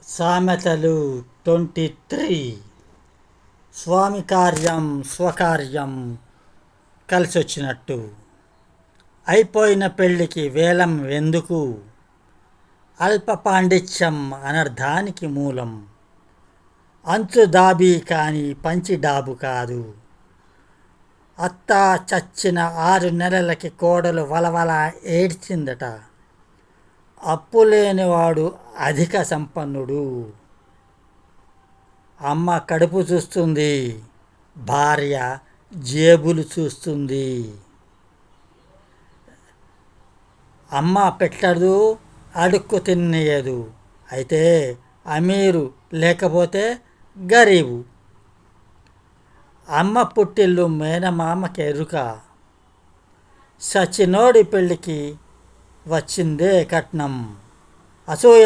సామెతలు 23. స్వామి కార్యం స్వకార్యం కలిసొచ్చినట్టు. అయిపోయిన పెళ్ళికి వేలం ఎందుకు? అల్ప పాండిత్యం అనర్థానికి మూలం. అంచు దాబీ కాని పంచి డాబు కాదు. అత్త చచ్చిన 6 నెలలకి కోడలు వలవల ఏడ్చిందట. అప్పులేనివాడు అధిక సంపన్నుడు. అమ్మ కడుపు చూస్తుంది, భార్య జేబులు చూస్తుంది. అమ్మ పెట్టదు, అడుక్కు తినేయదు. అయితే అమీరు లేకపోతే గరీబు. అమ్మ పుట్టిల్లు మేనమామకి ఎరుక. సచినోడి పెళ్ళికి వచ్చిందే కట్నం. అసూయ